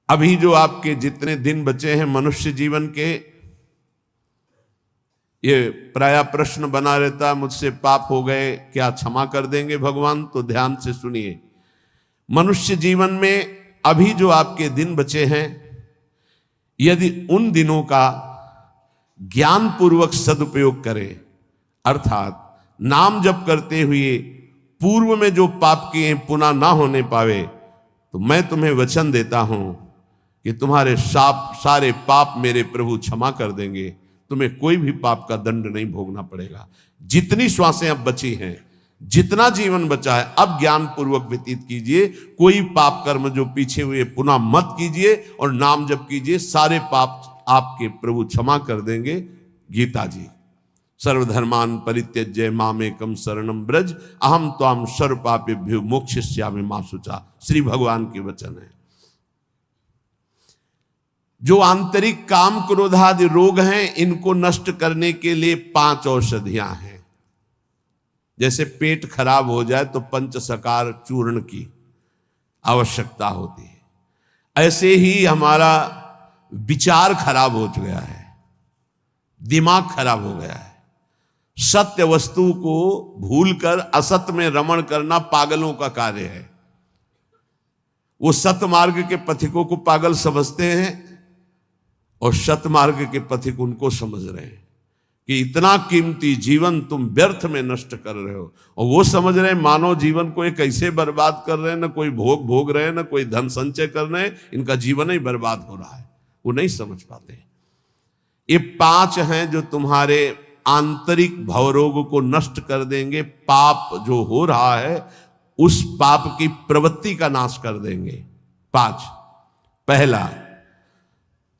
अभी जो आपके जितने दिन बचे हैं मनुष्य जीवन के, ये प्राय प्रश्न बना रहता, मुझसे पाप हो गए, क्या क्षमा कर देंगे भगवान? तो ध्यान से सुनिए, मनुष्य जीवन में अभी जो आपके दिन बचे हैं, यदि उन दिनों का ज्ञान पूर्वक सदुपयोग करें, अर्थात नाम जप करते हुए पूर्व में जो पाप किए पुनः ना होने पावे, तो मैं तुम्हें वचन देता हूं कि तुम्हारे सारे पाप मेरे प्रभु क्षमा कर देंगे। तुम्हें कोई भी पाप का दंड नहीं भोगना पड़ेगा। जितनी श्वासें अब बची हैं, जितना जीवन बचा है, अब ज्ञान पूर्वक व्यतीत कीजिए। कोई पाप कर्म जो पीछे हुए पुनः मत कीजिए और नाम जप कीजिए, सारे पाप आपके प्रभु क्षमा कर देंगे। गीता जी, सर्वधर्मान परित्यज्य मामेकम शरणम ब्रज अहम त्वाम सर्व पापेभ्यो मोक्षयिष्यामि मा शुचा। श्री भगवान के वचन है। जो आंतरिक काम क्रोधादि रोग हैं, इनको नष्ट करने के लिए 5 औषधियां हैं। जैसे पेट खराब हो जाए तो पंचसकार चूर्ण की आवश्यकता होती है, ऐसे ही हमारा विचार खराब हो गया है, दिमाग खराब हो गया है। सत्य वस्तु को भूलकर असत्य में रमण करना पागलों का कार्य है। वो सत्य मार्ग के पथिकों को पागल समझते हैं और सत्य मार्ग के पथिक उनको समझ रहे हैं कि इतना कीमती जीवन तुम व्यर्थ में नष्ट कर रहे हो। और वो समझ रहे हैं मानव जीवन को एक ऐसे बर्बाद कर रहे हैं, ना कोई भोग भोग रहे हैं, ना कोई धन संचय कर रहे हैं, इनका जीवन ही बर्बाद हो रहा है। वो नहीं समझ पाते। ये 5 हैं जो तुम्हारे आंतरिक भवरोग को नष्ट कर देंगे। पाप जो हो रहा है, उस पाप की प्रवृत्ति का नाश कर देंगे। 5, पहला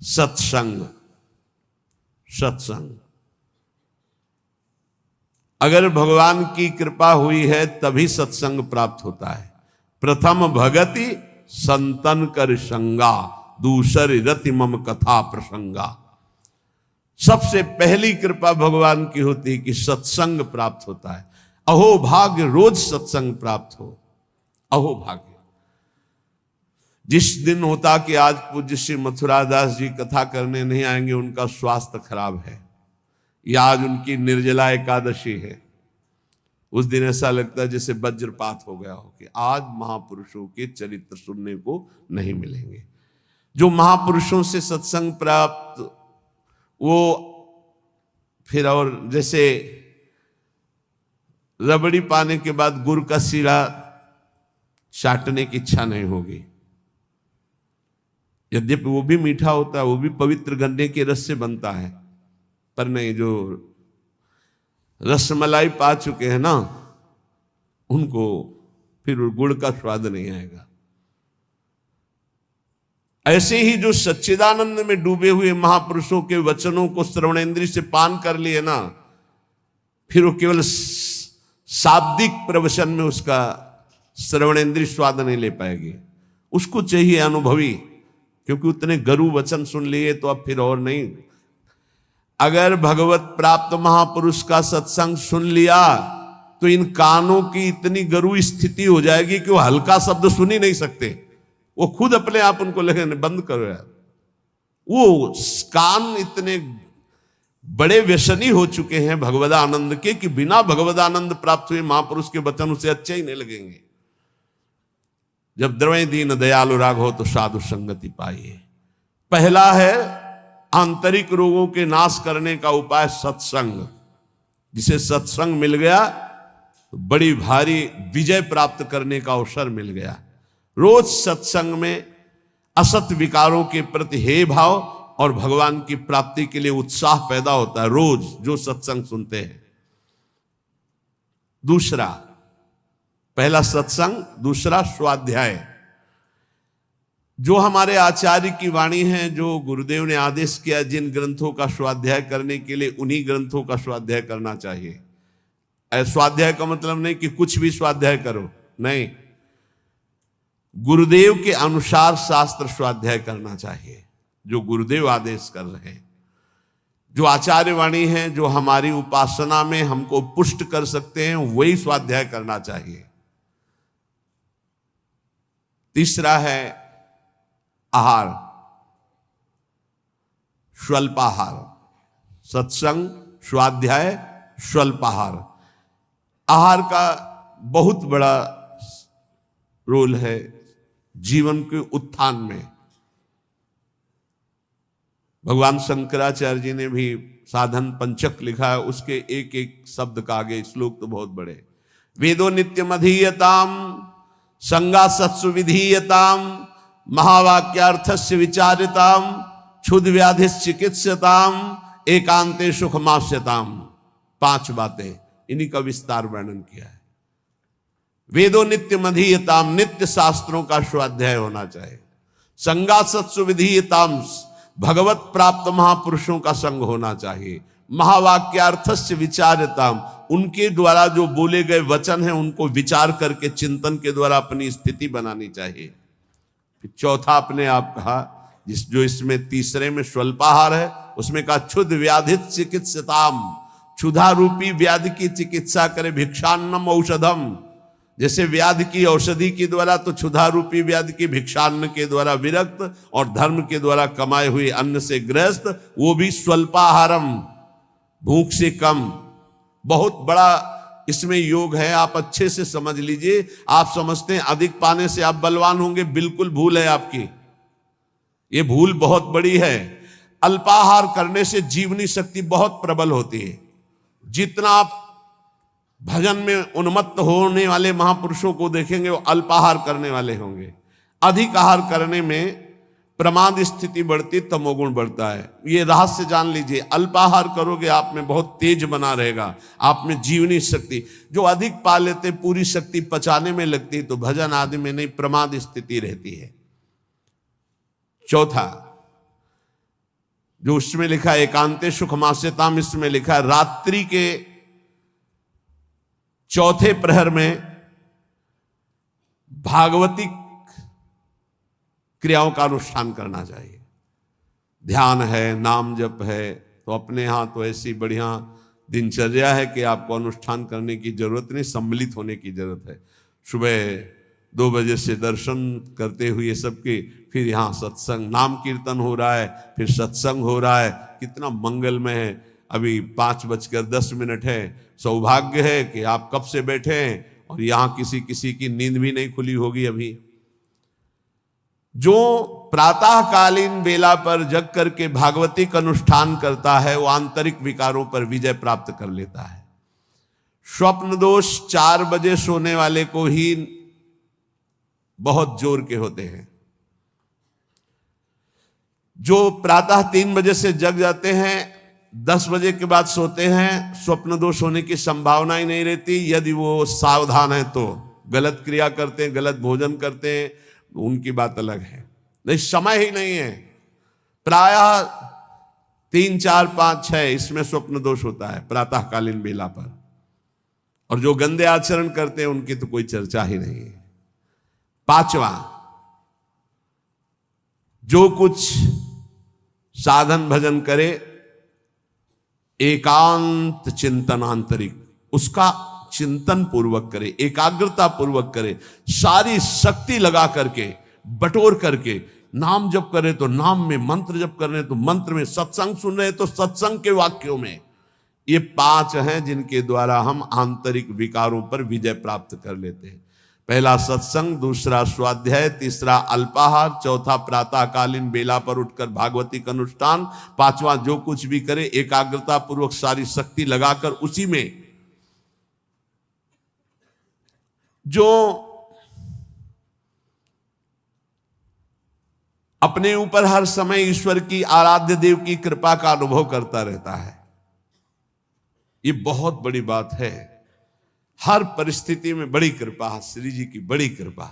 सत्संग। सत्संग, अगर भगवान की कृपा हुई है तभी सत्संग प्राप्त होता है। प्रथम भगति संतन कर संगा, दूसरी रति मम कथा प्रसंगा। सबसे पहली कृपा भगवान की होती है कि सत्संग प्राप्त होता है। अहो भाग्य रोज सत्संग प्राप्त हो। अहो भाग्य। जिस दिन होता कि आज पूज्य श्री मथुरादास जी कथा करने नहीं आएंगे, उनका स्वास्थ्य खराब है, या आज उनकी निर्जला एकादशी है, उस दिन ऐसा लगता है जैसे वज्रपात हो गया हो कि आज महापुरुषों के चरित्र सुनने को नहीं मिलेंगे। जो महापुरुषों से सत्संग प्राप्त, वो फिर और जैसे रबड़ी पाने के बाद गुड़ का सीरा चाटने की इच्छा नहीं होगी। यद्यपि वो भी मीठा होता है, वो भी पवित्र गन्ने के रस से बनता है, पर नहीं, जो रसमलाई पा चुके हैं ना, उनको फिर गुड़ का स्वाद नहीं आएगा। ऐसे ही जो सच्चिदानंद में डूबे हुए महापुरुषों के वचनों को श्रवणेंद्रिय से पान कर लिए ना, फिर वो केवल शाब्दिक प्रवचन में उसका श्रवणेंद्रिय स्वाद नहीं ले पाएगी। उसको चाहिए अनुभवी, क्योंकि उतने गरु वचन सुन लिए तो अब फिर और नहीं। अगर भगवत प्राप्त महापुरुष का सत्संग सुन लिया तो इन कानों की इतनी गरु स्थिति हो जाएगी कि वो हल्का शब्द सुन ही नहीं सकते। वो खुद अपने आप उनको लगे बंद करो यार। वो कान इतने बड़े व्यसनी हो चुके हैं भगवदानंद के कि बिना भगवदानंद प्राप्त हुए महापुरुष के वचन उसे अच्छे ही नहीं लगेंगे। जब द्रवय दीन दयालु राग हो तो साधु संगति पाइए। पहला है आंतरिक रोगों के नाश करने का उपाय सत्संग। जिसे सत्संग मिल गया तो बड़ी भारी विजय प्राप्त करने का अवसर मिल गया। रोज सत्संग में असत विकारों के प्रति हे भाव और भगवान की प्राप्ति के लिए उत्साह पैदा होता है, रोज जो सत्संग सुनते हैं। दूसरा, पहला सत्संग, दूसरा स्वाध्याय। जो हमारे आचार्य की वाणी है, जो गुरुदेव ने आदेश किया जिन ग्रंथों का स्वाध्याय करने के लिए, उन्हीं ग्रंथों का स्वाध्याय करना चाहिए। स्वाध्याय का मतलब नहीं कि कुछ भी स्वाध्याय करो, नहीं, गुरुदेव के अनुसार शास्त्र स्वाध्याय करना चाहिए, जो गुरुदेव आदेश कर रहे हैं। जो आचार्य वाणी है, जो हमारी उपासना में हमको पुष्ट कर सकते हैं, वही स्वाध्याय करना चाहिए। तीसरा है आहार, स्वल्पाहार, सत्संग, स्वाध्याय, स्वल्पाहार। आहार का बहुत बड़ा रोल है जीवन के उत्थान में। भगवान शंकराचार्य जी ने भी साधन पंचक लिखा है, उसके एक एक शब्द का आगे श्लोक तो बहुत बड़े। वेदो नित्यम अधीयताम संगा सत्सु विधीयताम महावाक्यार्थस्य विचारिताम क्षुद्र व्याधि चिकित्सताम एकांते सुखमास्यताम। 5 बातें, इन्हीं का विस्तार वर्णन किया है। वेदो नित्य मधीयताम, नित्य शास्त्रों का स्वाध्याय होना चाहिए। संगा सत्सु विधीयताम, भगवत प्राप्त महापुरुषों का संग होना चाहिए। महावाक्यार्थस्य विचारताम, उनके द्वारा जो बोले गए वचन हैं उनको विचार करके चिंतन के द्वारा अपनी स्थिति बनानी चाहिए। फिर चौथा आपने आप कहा, जो इसमें तीसरे में स्वल्पाहार है, उसमें कहा क्षुद्र व्याधि चिकित्सताम, क्षुधा रूपी व्याधि की चिकित्सा करे। भिक्षान्नम औषधम, जैसे व्याधि की औषधि के द्वारा, तो क्षुधा रूपी व्याधि की भिक्षान्न के द्वारा विरक्त और धर्म के द्वारा कमाए हुए अन्न से ग्रस्त, वो भी स्वल्पाहारम, भूख से कम। बहुत बड़ा इसमें योग है, आप अच्छे से समझ लीजिए। आप समझते हैं अधिक पाने से आप बलवान होंगे, बिल्कुल भूल है आपकी, ये भूल बहुत बड़ी है। अल्पाहार करने से जीवनी शक्ति बहुत प्रबल होती है। जितना आप भजन में उन्मत्त होने वाले महापुरुषों को देखेंगे, वो अल्पाहार करने वाले होंगे। अधिक आहार करने में प्रमाद स्थिति बढ़ती, तमोगुण बढ़ता है। ये रहस्य जान लीजिए। अल्पाहार करोगे आप में बहुत तेज बना रहेगा, आप में जीवनी शक्ति। जो अधिक पा लेते पूरी शक्ति पचाने में लगती, तो भजन आदि में नहीं, प्रमाद स्थिति रहती है। चौथा जो उसमें लिखा है एकांते सुखमास्यताम, इसमें लिखा है रात्रि के चौथे प्रहर में भागवतिक क्रियाओं का अनुष्ठान करना चाहिए। ध्यान है, नाम जप है, तो अपने यहां तो ऐसी बढ़िया दिनचर्या है कि आपको अनुष्ठान करने की जरूरत नहीं, सम्मिलित होने की जरूरत है। सुबह 2 बजे से दर्शन करते हुए सबके, फिर यहाँ सत्संग, नाम कीर्तन हो रहा है, फिर सत्संग हो रहा है, कितना मंगलमय है। अभी 5:10 है। सौभाग्य है कि आप कब से बैठे हैं और यहाँ किसी की नींद भी नहीं खुली होगी अभी। जो प्रातःकालीन बेला पर जग करके भागवतिक अनुष्ठान करता है, वो आंतरिक विकारों पर विजय प्राप्त कर लेता है। स्वप्न दोष 4 बजे सोने वाले को ही बहुत जोर के होते हैं। जो प्रातः 3 बजे से जग जाते हैं, 10 बजे के बाद सोते हैं, स्वप्न दोष होने की संभावना ही नहीं रहती। यदि वो सावधान है तो गलत क्रिया करते हैं, गलत भोजन करते हैं, उनकी बात अलग है। नहीं, समय ही नहीं है। प्रायः 3, 4, 5, 6 इसमें स्वप्न दोष होता है प्रातःकालीन बेला पर। और जो गंदे आचरण करते हैं उनकी तो कोई चर्चा ही नहीं है। 5वां, जो कुछ साधन भजन करे, एकांत चिंतन आंतरिक, उसका चिंतन पूर्वक करे, एकाग्रता पूर्वक करे, सारी शक्ति लगा करके, बटोर करके। नाम जप करे तो नाम में, मंत्र जप कर रहे तो मंत्र में, सत्संग सुन रहे तो सत्संग के वाक्यों में। ये 5 हैं जिनके द्वारा हम आंतरिक विकारों पर विजय प्राप्त कर लेते हैं। पहला सत्संग, दूसरा स्वाध्याय, तीसरा अल्पाहार, चौथा प्रातःकालीन बेला पर उठकर भागवतिक अनुष्ठान, 5वां जो कुछ भी करे एकाग्रता पूर्वक सारी शक्ति लगाकर उसी में। जो अपने ऊपर हर समय ईश्वर की, आराध्य देव की कृपा का अनुभव करता रहता है, ये बहुत बड़ी बात है। हर परिस्थिति में बड़ी कृपा, श्री जी की बड़ी कृपा,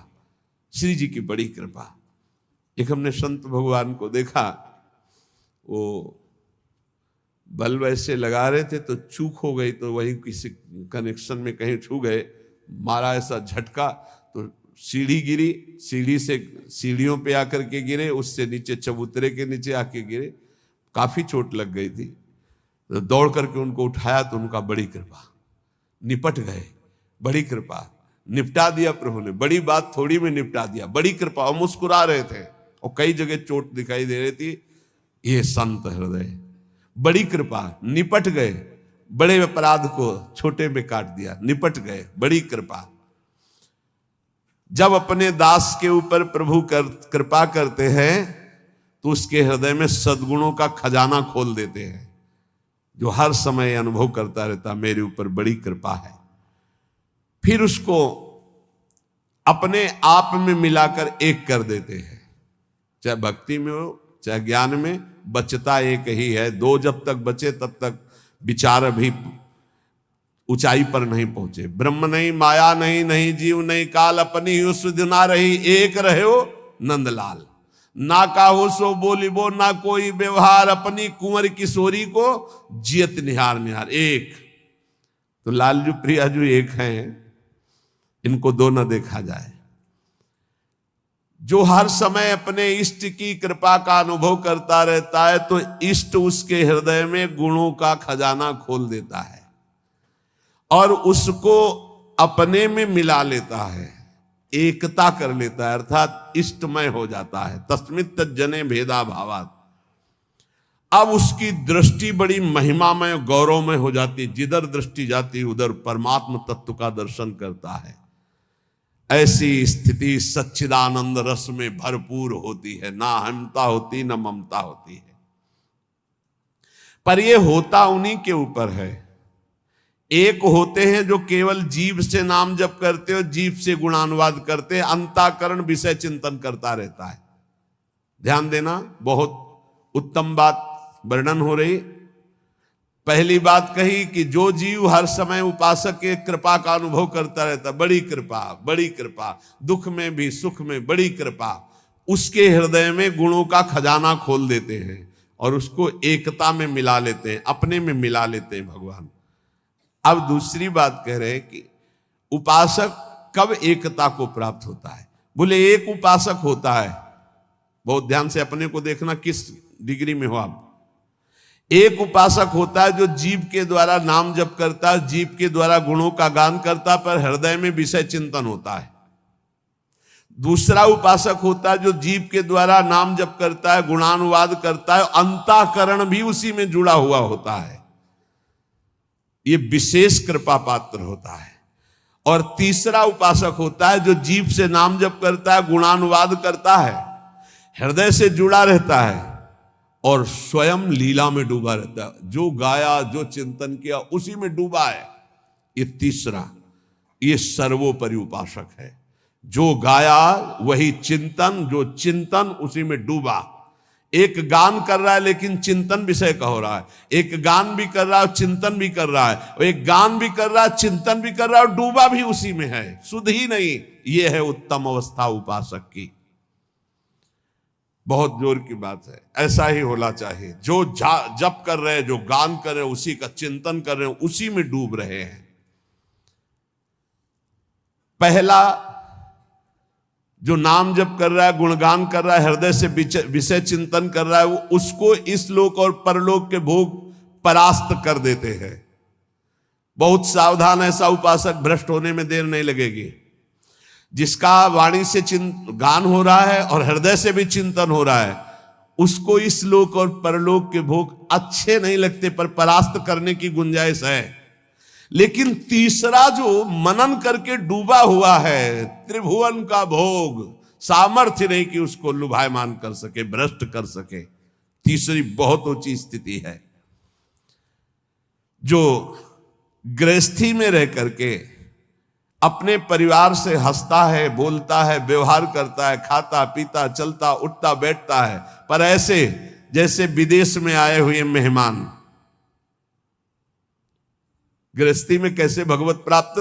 श्री जी की बड़ी कृपा। एक हमने संत भगवान को देखा, वो बल्ब ऐसे लगा रहे थे तो चूक हो गई, तो वही किसी कनेक्शन में कहीं छू गए, मारा ऐसा झटका तो सीढ़ी गिरी, सीढ़ी से सीढ़ियों पे आकर के गिरे, उससे नीचे चबूतरे के नीचे आके गिरे, काफी चोट लग गई थी। तो दौड़ करके उनको उठाया तो उनका बड़ी कृपा, निपट गए, बड़ी कृपा, निपटा दिया प्रभु ने। बड़ी बात थोड़ी में निपटा दिया, बड़ी कृपा। और मुस्कुरा रहे थे, और कई जगह चोट दिखाई दे रही थी। ये संत हृदय, बड़ी कृपा, निपट गए, बड़े अपराध को छोटे में काट दिया, निपट गए, बड़ी कृपा। जब अपने दास के ऊपर प्रभु कृपा करते हैं तो उसके हृदय में सद्गुणों का खजाना खोल देते हैं, जो हर समय अनुभव करता रहता मेरे ऊपर बड़ी कृपा है। फिर उसको अपने आप में मिलाकर एक कर देते हैं, चाहे भक्ति में हो चाहे ज्ञान में, बचता एक ही है। दो जब तक बचे तब तक विचार अभी ऊंचाई पर नहीं पहुंचे। ब्रह्म नहीं, माया नहीं, नहीं जीव नहीं काल, अपनी ही सुध ना रही, एक रहे हो नंदलाल। ना काहो सो बोलिबो ना कोई व्यवहार, अपनी कुंवर किशोरी को जियत निहार निहार। एक तो लालजू प्रियाजू एक हैं, इनको दो न देखा जाए। जो हर समय अपने इष्ट की कृपा का अनुभव करता रहता है तो इष्ट उसके हृदय में गुणों का खजाना खोल देता है और उसको अपने में मिला लेता है, एकता कर लेता है, अर्थात इष्टमय हो जाता है। तस्मित् तज्जने भेदा भावात्। अब उसकी दृष्टि बड़ी महिमामय गौरवमय हो जाती, जिधर दृष्टि जाती उधर परमात्म तत्व का दर्शन करता है। ऐसी स्थिति सच्चिदानंद रस में भरपूर होती है, ना अहंता होती न ममता होती है। पर यह होता उन्हीं के ऊपर है। एक होते हैं जो केवल जीव से नाम जप करते हो, जीव से गुणानुवाद करते, अंतःकरण विषय चिंतन करता रहता है। ध्यान देना, बहुत उत्तम बात वर्णन हो रही। पहली बात कही कि जो जीव हर समय उपासक के कृपा का अनुभव करता रहता, बड़ी कृपा, बड़ी कृपा, दुख में भी सुख में बड़ी कृपा, उसके हृदय में गुणों का खजाना खोल देते हैं और उसको एकता में मिला लेते हैं, अपने में मिला लेते हैं भगवान। अब दूसरी बात कह रहे हैं कि उपासक कब एकता को प्राप्त होता है। बोले एक उपासक होता है, बहुत ध्यान से अपने को देखना किस डिग्री में हो आप। एक उपासक होता है जो जीव के द्वारा नाम जप करता है, जीव के द्वारा गुणों का गान करता, पर हृदय में विषय चिंतन होता है। दूसरा उपासक होता है जो जीव के द्वारा नाम जप करता है, गुणानुवाद करता है, अंतःकरण भी उसी में जुड़ा हुआ होता है। ये विशेष कृपा पात्र होता है। और तीसरा उपासक होता है जो जीव से नाम जप करता है, गुणानुवाद करता है, हृदय से जुड़ा रहता है और स्वयं लीला में डूबा रहता है। जो गाया, जो चिंतन किया, उसी में डूबा है। ये तीसरा, ये सर्वोपरि उपासक है। जो गाया वही चिंतन, जो चिंतन उसी में डूबा। एक गान कर रहा है लेकिन चिंतन विषय का हो रहा है, एक गान भी कर रहा है चिंतन भी कर रहा है, और एक गान भी कर रहा है चिंतन भी कर रहा है और डूबा भी उसी में है, सुध ही नहीं। ये है उत्तम अवस्था उपासक की। बहुत जोर की बात है, ऐसा ही होना चाहिए। जो जप कर रहे हैं, जो गान कर रहे हैं, उसी का चिंतन कर रहे हैं, उसी में डूब रहे हैं। पहला जो नाम जप कर रहा है, गुणगान कर रहा है, हृदय से विषय चिंतन कर रहा है, वो उसको इस लोक और परलोक के भोग परास्त कर देते हैं। बहुत सावधान, ऐसा उपासक भ्रष्ट होने में देर नहीं लगेगी। जिसका वाणी से गान हो रहा है और हृदय से भी चिंतन हो रहा है, उसको इस लोक और परलोक के भोग अच्छे नहीं लगते, पर परास्त करने की गुंजाइश है। लेकिन तीसरा जो मनन करके डूबा हुआ है, त्रिभुवन का भोग, सामर्थ्य नहीं कि उसको लुभायमान कर सके, भ्रष्ट कर सके। तीसरी बहुत ऊंची स्थिति है। जो गृहस्थी में रह करके अपने परिवार से हंसता है, बोलता है, व्यवहार करता है, खाता पीता, चलता उठता बैठता है, पर ऐसे जैसे विदेश में आए हुए मेहमान। गृहस्थी में कैसे भगवत प्राप्त?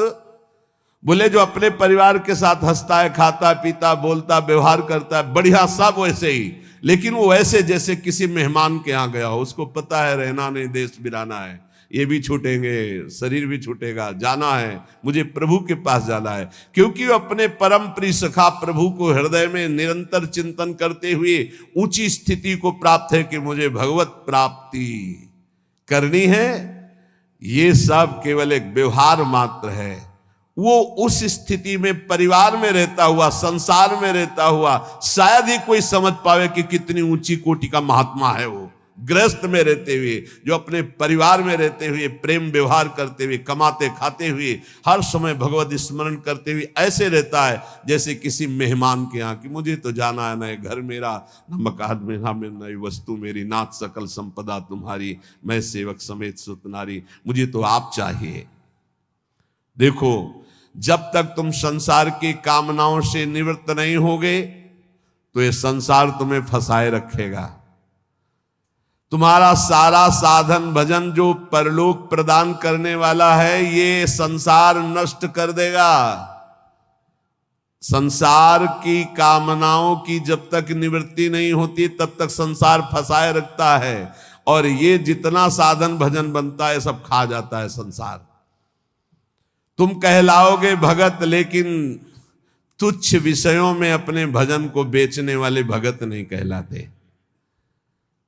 बोले जो अपने परिवार के साथ हंसता है, खाता पीता, बोलता, व्यवहार करता है, बढ़िया, सब वैसे ही, लेकिन वो ऐसे जैसे किसी मेहमान के यहां गया हो। उसको पता है रहना नहीं, देश बिराना है, ये भी छूटेंगे, शरीर भी छूटेगा, जाना है, मुझे प्रभु के पास जाना है। क्योंकि वो अपने परम प्रिय सखा प्रभु को हृदय में निरंतर चिंतन करते हुए ऊंची स्थिति को प्राप्त है कि मुझे भगवत प्राप्ति करनी है। ये सब केवल एक व्यवहार मात्र है। वो उस स्थिति में परिवार में रहता हुआ, संसार में रहता हुआ शायद ही कोई समझ पावे कि कितनी ऊंची कोटि का महात्मा है वो। गृहस्थ में रहते हुए, जो अपने परिवार में रहते हुए प्रेम व्यवहार करते हुए, कमाते खाते हुए, हर समय भगवत स्मरण करते हुए ऐसे रहता है जैसे किसी मेहमान के यहाँ कि मुझे तो जाना है, न घर मेरा, न मकान मेरा, न वस्तु मेरी, नाथ सकल संपदा तुम्हारी, मैं सेवक समेत सुत नारी, मुझे तो आप चाहिए। देखो, जब तक तुम संसार की कामनाओं से निवृत्त नहीं होगे तो ये संसार तुम्हें फंसाए रखेगा। तुम्हारा सारा साधन भजन जो परलोक प्रदान करने वाला है, ये संसार नष्ट कर देगा। संसार की कामनाओं की जब तक निवृत्ति नहीं होती तब तक संसार फंसाए रखता है, और ये जितना साधन भजन बनता है सब खा जाता है संसार। तुम कहलाओगे भगत, लेकिन तुच्छ विषयों में अपने भजन को बेचने वाले भगत नहीं कहलाते।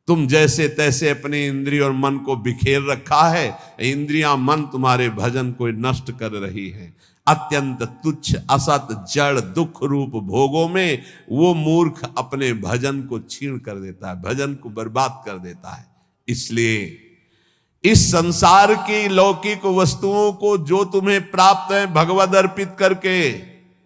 तुम जैसे तैसे अपने इंद्रिय और मन को बिखेर रखा है, इंद्रियां मन तुम्हारे भजन को नष्ट कर रही है। अत्यंत तुच्छ असत जड़ दुख रूप भोगों में वो मूर्ख अपने भजन को छीन कर देता है, भजन को बर्बाद कर देता है। इसलिए इस संसार की लौकिक वस्तुओं को जो तुम्हें प्राप्त है भगवद अर्पित करके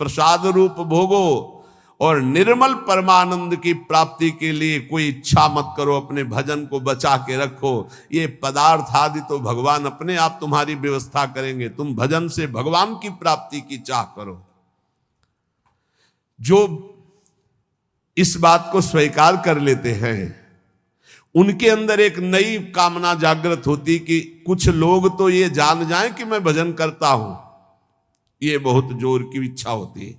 प्रसाद रूप भोगो, और निर्मल परमानंद की प्राप्ति के लिए कोई इच्छा मत करो, अपने भजन को बचा के रखो। ये पदार्थ आदि तो भगवान अपने आप तुम्हारी व्यवस्था करेंगे, तुम भजन से भगवान की प्राप्ति की चाह करो। जो इस बात को स्वीकार कर लेते हैं उनके अंदर एक नई कामना जागृत होती कि कुछ लोग तो ये जान जाएं कि मैं भजन करता हूं, ये बहुत जोर की इच्छा होती है।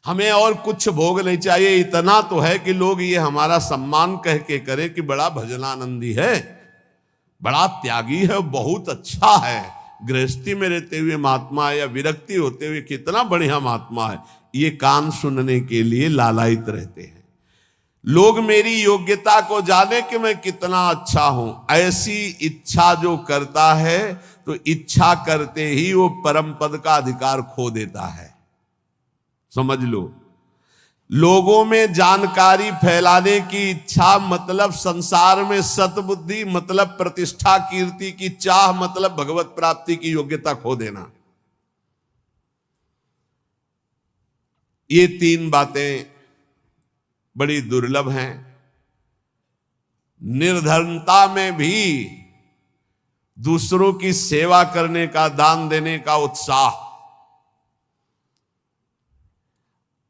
हमें और कुछ भोग नहीं चाहिए, इतना तो है कि लोग ये हमारा सम्मान कह के करें कि बड़ा भजनानंदी है, बड़ा त्यागी है, बहुत अच्छा है, गृहस्थी में रहते हुए महात्मा है या विरक्ति होते हुए कितना बढ़िया महात्मा है। ये कान सुनने के लिए लालायित रहते हैं। लोग मेरी योग्यता को जाने कि मैं कितना अच्छा हूं, ऐसी इच्छा जो करता है तो इच्छा करते ही वो परम पद का अधिकार खो देता है। समझ लो, लोगों में जानकारी फैलाने की इच्छा मतलब संसार में सतबुद्धि, मतलब प्रतिष्ठा कीर्ति की चाह, मतलब भगवत प्राप्ति की योग्यता खो देना। ये तीन बातें बड़ी दुर्लभ हैं। निर्धनता में भी दूसरों की सेवा करने का, दान देने का उत्साह,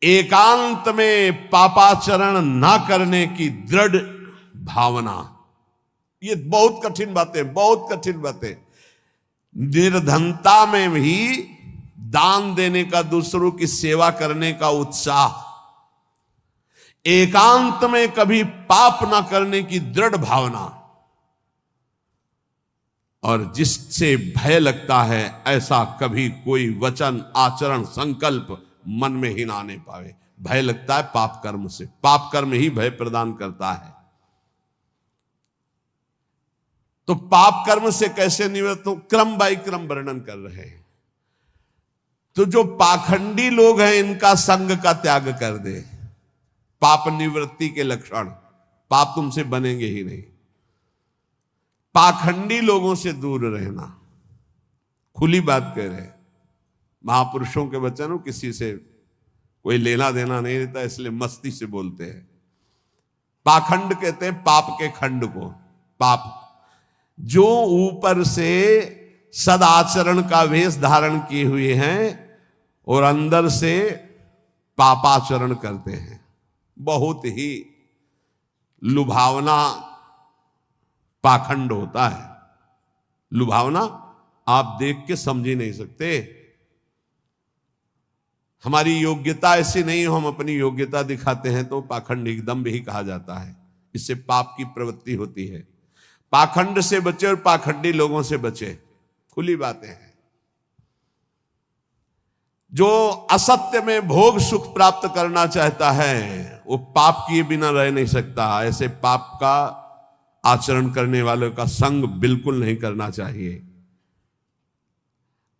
एकांत में पापाचरण ना करने की दृढ़ भावना, ये बहुत कठिन बातें, बहुत कठिन बातें। निर्धनता में भी दान देने का, दूसरों की सेवा करने का उत्साह, एकांत में कभी पाप ना करने की दृढ़ भावना, और जिससे भय लगता है ऐसा कभी कोई वचन, आचरण, संकल्प मन में ही ना आने पावे। भय लगता है पाप कर्म से, पाप कर्म ही भय प्रदान करता है। तो पाप कर्म से कैसे निवृत्त हो, क्रम बाय क्रम वर्णन कर रहे हैं। तो जो पाखंडी लोग हैं इनका संग का त्याग कर दे। पाप निवृत्ति के लक्षण, पाप तुमसे बनेंगे ही नहीं। पाखंडी लोगों से दूर रहना, खुली बात कह रहे हैं। महापुरुषों के वचन हो, किसी से कोई लेना देना नहीं रहता, इसलिए मस्ती से बोलते हैं। पाखंड कहते हैं पाप के खंड को। पाप जो ऊपर से सदाचरण का वेश धारण किए हुए हैं और अंदर से पापाचरण करते हैं, बहुत ही लुभावना पाखंड होता है। लुभावना आप देख के समझ ही नहीं सकते। हमारी योग्यता ऐसी नहीं हो, हम अपनी योग्यता दिखाते हैं तो पाखंड एकदम भी कहा जाता है। इससे पाप की प्रवृत्ति होती है। पाखंड से बचे और पाखंडी लोगों से बचे, खुली बातें हैं। जो असत्य में भोग सुख प्राप्त करना चाहता है वो पाप किए बिना रह नहीं सकता। ऐसे पाप का आचरण करने वालों का संग बिल्कुल नहीं करना चाहिए।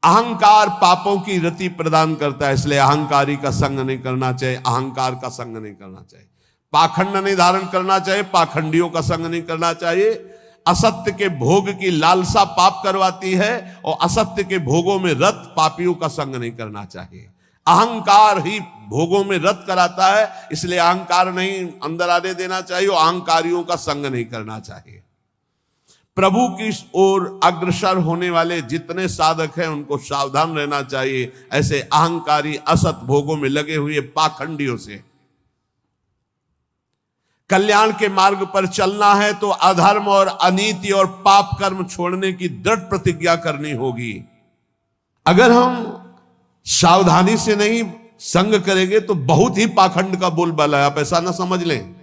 अहंकार पापों की रति प्रदान करता है, इसलिए अहंकारी का संग नहीं करना चाहिए, अहंकार का संग नहीं करना चाहिए। पाखंड नहीं धारण करना चाहिए, पाखंडियों का संग नहीं करना चाहिए। असत्य के भोग की लालसा पाप करवाती है और असत्य के भोगों में रत पापियों का संग नहीं करना चाहिए। अहंकार ही भोगों में रत कराता है, इसलिए अहंकार नहीं अंदर आने देना चाहिए और अहंकारियों का संग नहीं करना चाहिए। प्रभु की ओर अग्रसर होने वाले जितने साधक हैं उनको सावधान रहना चाहिए ऐसे अहंकारी असत भोगों में लगे हुए पाखंडियों से। कल्याण के मार्ग पर चलना है तो अधर्म और अनीति और पाप कर्म छोड़ने की दृढ़ प्रतिज्ञा करनी होगी। अगर हम सावधानी से नहीं संग करेंगे तो बहुत ही पाखंड का बोलबाला है, आप ऐसा ना समझ लें।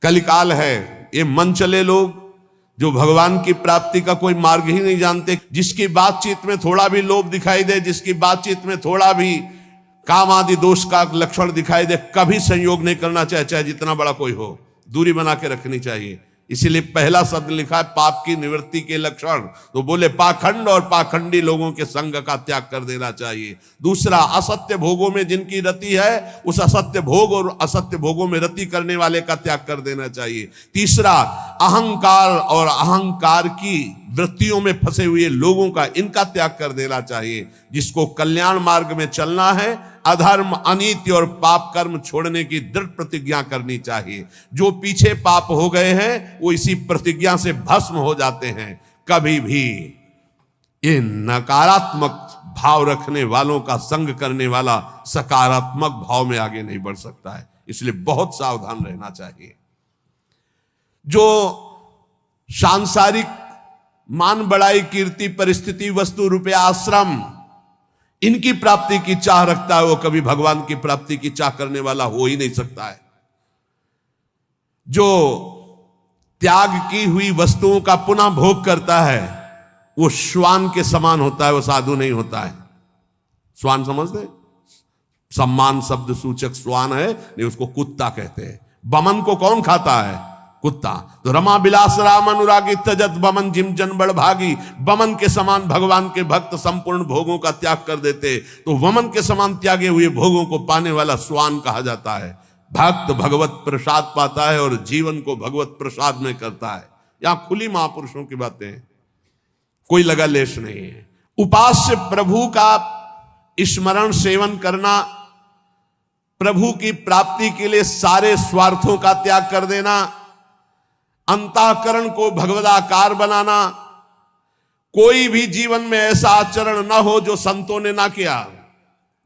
कलिकाल है, ये मन चले लोग जो भगवान की प्राप्ति का कोई मार्ग ही नहीं जानते, जिसकी बातचीत में थोड़ा भी लोभ दिखाई दे, जिसकी बातचीत में थोड़ा भी काम आदि दोष का लक्षण दिखाई दे, कभी संयोग नहीं करना चाहिए, चाहे जितना बड़ा कोई हो, दूरी बना के रखनी चाहिए। इसीलिए पहला शब्द लिखा है पाप की निवृत्ति के लक्षण, तो बोले पाखंड और पाखंडी लोगों के संग का त्याग कर देना चाहिए। दूसरा, असत्य भोगों में जिनकी रति है उस असत्य भोग और असत्य भोगों में रति करने वाले का त्याग कर देना चाहिए। तीसरा, अहंकार और अहंकार की वृत्तियों में फंसे हुए लोगों का इनका त्याग कर देना चाहिए। जिसको कल्याण मार्ग में चलना है अधर्म अनीति और पाप कर्म छोड़ने की दृढ़ प्रतिज्ञा करनी चाहिए। जो पीछे पाप हो गए हैं वो इसी प्रतिज्ञा से भस्म हो जाते हैं। कभी भी ये नकारात्मक भाव रखने वालों का संग करने वाला सकारात्मक भाव में आगे नहीं बढ़ सकता है, इसलिए बहुत सावधान रहना चाहिए। जो सांसारिक मान बढ़ाई कीर्ति परिस्थिति वस्तु रुपया आश्रम इनकी प्राप्ति की चाह रखता है वो कभी भगवान की प्राप्ति की चाह करने वाला हो ही नहीं सकता है। जो त्याग की हुई वस्तुओं का पुनः भोग करता है वो श्वान के समान होता है, वो साधु नहीं होता है। श्वान समझते, सम्मान शब्द सूचक श्वान है, नहीं उसको कुत्ता कहते हैं। बमन को कौन खाता है? कुत्ता। तो रमा बिलास राम अनुरागी तजत बमन जिम जन बड़ भागी। बमन के समान भगवान के भक्त संपूर्ण भोगों का त्याग कर देते, तो वमन के समान त्यागे हुए भोगों को पाने वाला स्वान कहा जाता है। भक्त भगवत प्रसाद पाता है और जीवन को भगवत प्रसाद में करता है। यहां खुली महापुरुषों की बातें हैं, कोई लगा लेश नहीं है। उपास्य प्रभु का स्मरण सेवन करना, प्रभु की प्राप्ति के लिए सारे स्वार्थों का त्याग कर देना, अंतःकरण को भगवदाकार बनाना। कोई भी जीवन में ऐसा आचरण ना हो जो संतों ने ना किया,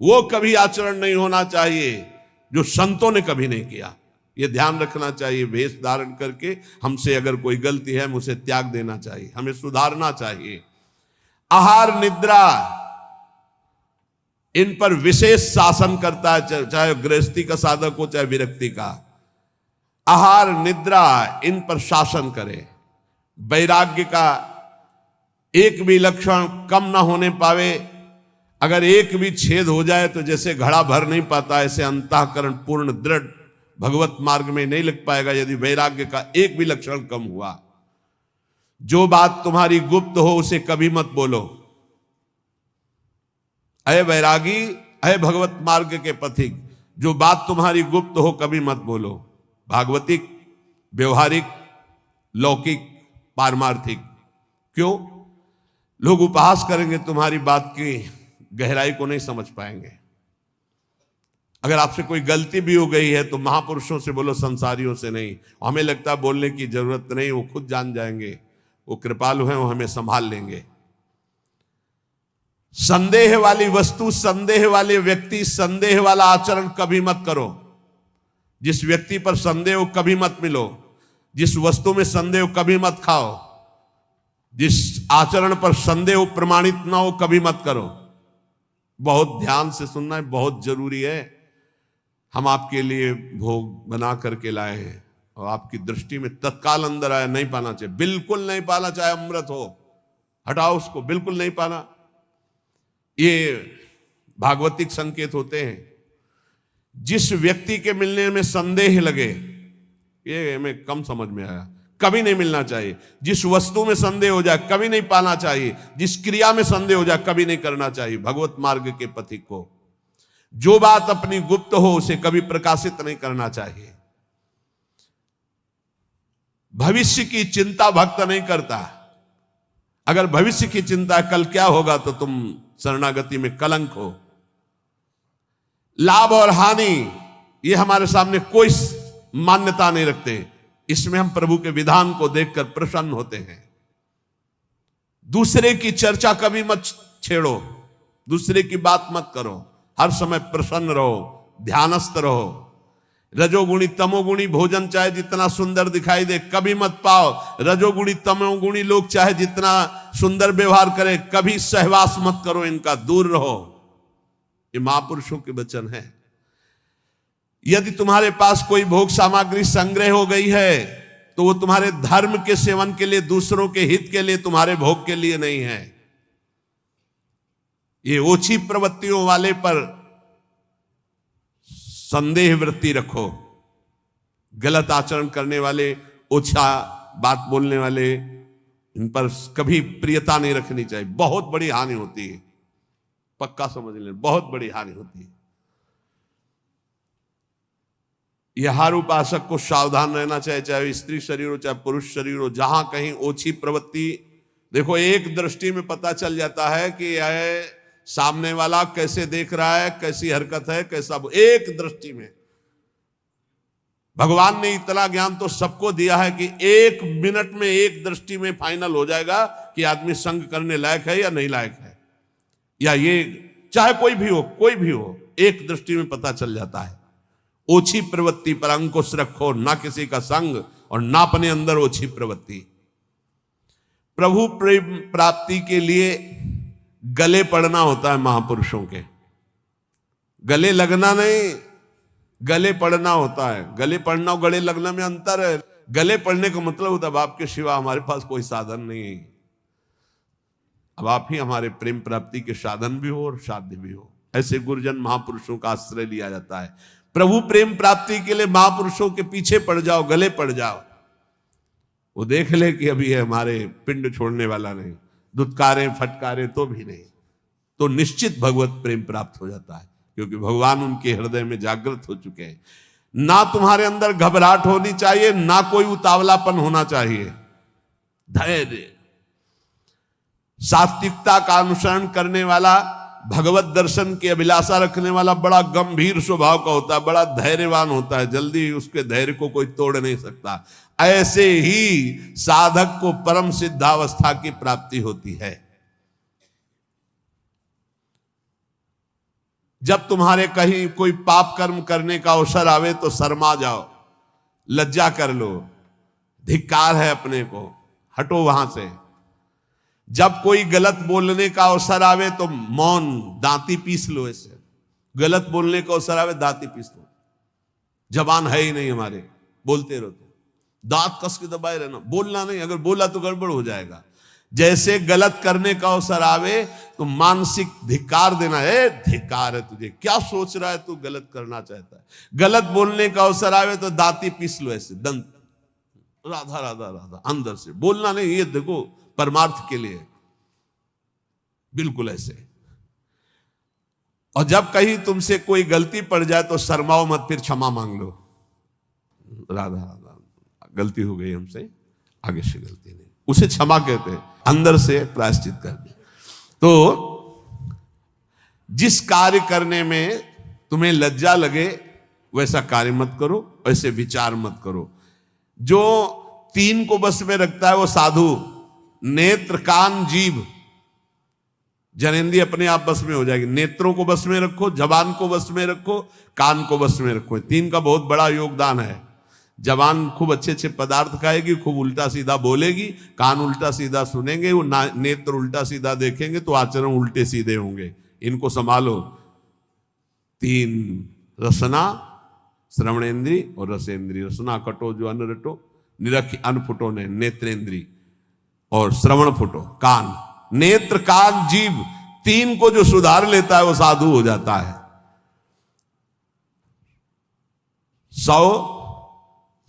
वो कभी आचरण नहीं होना चाहिए जो संतों ने कभी नहीं किया। ये ध्यान रखना चाहिए। वेश धारण करके हमसे अगर कोई गलती है हमें उसे त्याग देना चाहिए, हमें सुधारना चाहिए। आहार निद्रा इन पर विशेष शासन करता है, चाहे गृहस्थी का साधक हो चाहे विरक्ति का। आहार निद्रा इन पर शासन करे। वैराग्य का एक भी लक्षण कम ना होने पावे। अगर एक भी छेद हो जाए तो जैसे घड़ा भर नहीं पाता, ऐसे अंतःकरण पूर्ण दृढ़ भगवत मार्ग में नहीं लग पाएगा यदि वैराग्य का एक भी लक्षण कम हुआ। जो बात तुम्हारी गुप्त हो उसे कभी मत बोलो। अय वैरागी, अय भगवत मार्ग के पथिक, जो बात तुम्हारी गुप्त हो कभी मत बोलो। भागवतिक, व्यवहारिक, लौकिक, पारमार्थिक। क्यों? लोग उपहास करेंगे, तुम्हारी बात की गहराई को नहीं समझ पाएंगे। अगर आपसे कोई गलती भी हो गई है तो महापुरुषों से बोलो, संसारियों से नहीं। हमें लगता है बोलने की जरूरत नहीं, वो खुद जान जाएंगे, वो कृपालु हैं, वो हमें संभाल लेंगे। संदेह वाली वस्तु, संदेह वाले व्यक्ति, संदेह वाला आचरण कभी मत करो। जिस व्यक्ति पर संदेह हो कभी मत मिलो, जिस वस्तु में संदेह हो कभी मत खाओ, जिस आचरण पर संदेह प्रमाणित ना हो कभी मत करो। बहुत ध्यान से सुनना है, बहुत जरूरी है। हम आपके लिए भोग बना करके लाए हैं और आपकी दृष्टि में तत्काल अंदर आया, नहीं पाना चाहिए, बिल्कुल नहीं पाना, चाहे अमृत हो, हटाओ उसको, बिल्कुल नहीं पाना। ये भागवतिक संकेत होते हैं। जिस व्यक्ति के मिलने में संदेह लगे, ये हमें कम समझ में आया, कभी नहीं मिलना चाहिए। जिस वस्तु में संदेह हो जाए कभी नहीं पाना चाहिए। जिस क्रिया में संदेह हो जाए कभी नहीं करना चाहिए। भगवत मार्ग के पथिक को जो बात अपनी गुप्त हो उसे कभी प्रकाशित नहीं करना चाहिए। भविष्य की चिंता भक्त नहीं करता। अगर भविष्य की चिंता कल क्या होगा तो तुम शरणागति में कलंक हो। लाभ और हानि ये हमारे सामने कोई मान्यता नहीं रखते। इसमें हम प्रभु के विधान को देखकर प्रसन्न होते हैं। दूसरे की चर्चा कभी मत छेड़ो, दूसरे की बात मत करो। हर समय प्रसन्न रहो, ध्यानस्थ रहो। रजोगुणी तमोगुणी भोजन चाहे जितना सुंदर दिखाई दे कभी मत पाओ। रजोगुणी तमोगुणी लोग चाहे जितना सुंदर व्यवहार करें कभी सहवास मत करो, इनका दूर रहो। ये महापुरुषों के वचन है। यदि तुम्हारे पास कोई भोग सामग्री संग्रह हो गई है तो वो तुम्हारे धर्म के सेवन के लिए, दूसरों के हित के लिए, तुम्हारे भोग के लिए नहीं है। ये ओछी प्रवृत्तियों वाले पर संदेह वृत्ति रखो। गलत आचरण करने वाले, ओछा बात बोलने वाले, इन पर कभी प्रियता नहीं रखनी चाहिए। बहुत बड़ी हानि होती है, पक्का समझ लें, बहुत बड़ी हानि होती है। यह हर उपासक को सावधान रहना चाहिए, चाहे स्त्री शरीर हो चाहे पुरुष शरीर हो। जहां कहीं ओछी प्रवृत्ति, देखो एक दृष्टि में पता चल जाता है कि यह सामने वाला कैसे देख रहा है, कैसी हरकत है, कैसा। एक दृष्टि में भगवान ने इतना ज्ञान तो सबको दिया है कि 1 मिनट में एक दृष्टि में फाइनल हो जाएगा कि आदमी संग करने लायक है या नहीं लायक है। या ये चाहे कोई भी हो, एक दृष्टि में पता चल जाता है। ओछी प्रवृत्ति पर अंकुश रखो, ना किसी का संग और ना अपने अंदर ओछी प्रवृत्ति। प्रभु प्रेम प्राप्ति के लिए गले पड़ना होता है महापुरुषों के। गले लगना नहीं, गले पड़ना होता है। गले पड़ना और गले लगना में अंतर है। गले पड़ने का मतलब होता है अब आपके सिवा हमारे पास कोई साधन नहीं है, अब आप ही हमारे प्रेम प्राप्ति के साधन भी हो और साध्य भी हो। ऐसे गुरुजन महापुरुषों का आश्रय लिया जाता है। प्रभु प्रेम प्राप्ति के लिए महापुरुषों के पीछे पड़ जाओ, गले पड़ जाओ। वो देख ले कि अभी है हमारे पिंड छोड़ने वाला नहीं, दुत्कारे फटकारे तो भी नहीं, तो निश्चित भगवत प्रेम प्राप्त हो जाता है, क्योंकि भगवान उनके हृदय में जागृत हो चुके हैं। ना तुम्हारे अंदर घबराहट होनी चाहिए, ना कोई उतावलापन होना चाहिए। धैर्य, सात्विकता का अनुसरण करने वाला, भगवत दर्शन की अभिलाषा रखने वाला बड़ा गंभीर स्वभाव का होता है, बड़ा धैर्यवान होता है। जल्दी उसके धैर्य को कोई तोड़ नहीं सकता। ऐसे ही साधक को परम सिद्धावस्था की प्राप्ति होती है। जब तुम्हारे कहीं कोई पाप कर्म करने का अवसर आवे तो शर्मा जाओ, लज्जा कर लो, धिक्कार है अपने को, हटो वहां से। जब कोई गलत बोलने का अवसर आवे तो मौन, दांती पीस लो। ऐसे गलत बोलने का अवसर आवे दांती पीस लो। जबान है ही नहीं हमारे, बोलते रहो, दांत कस के दबाए रहना, बोलना नहीं। अगर बोला तो गड़बड़ हो जाएगा। जैसे गलत करने का अवसर आवे तो मानसिक धिक्कार देना है। धिक्कार है तुझे, क्या सोच रहा है तू, गलत करना चाहता है। गलत बोलने का अवसर आवे तो दांती पीस लो, ऐसे दंत, राधा राधा राधा, अंदर से बोलना नहीं। ये देखो परमार्थ के लिए, बिल्कुल ऐसे। और जब कहीं तुमसे कोई गलती पड़ जाए तो शर्माओ मत, फिर क्षमा मांग लो। राधा राधा, गलती हो गई हमसे, आगे से गलती नहीं, उसे क्षमा कहते हैं। अंदर से प्रायश्चित कर दे। तो जिस कार्य करने में तुम्हें लज्जा लगे वैसा कार्य मत करो, वैसे विचार मत करो। जो 3 को बस में रखता है वो साधु, नेत्र कान जीभ, जनेंद्रिय अपने आप बस में हो जाएगी। नेत्रों को बस में रखो, जबान को बस में रखो, कान को बस में रखो। 3 का बहुत बड़ा योगदान है। जबान खूब अच्छे अच्छे पदार्थ खाएगी, खूब उल्टा सीधा बोलेगी, कान उल्टा सीधा सुनेंगे, वो नेत्र उल्टा सीधा देखेंगे तो आचरण उल्टे सीधे होंगे। इनको संभालो। 3 रसना, श्रवणेन्द्री और रसेंद्री। रसना कटो जो अन्न रटो, निरख अन्न फुटो ने नेत्रेंद्री, और श्रवण फुटो कान। नेत्र कान जीभ 3 को जो सुधार लेता है वो साधु हो जाता है। 100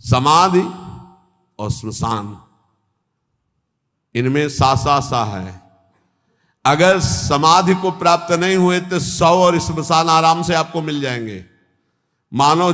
समाधि और स्मशान, इनमें सा है। अगर समाधि को प्राप्त नहीं हुए तो 100 और स्मशान आराम से आपको मिल जाएंगे। मानव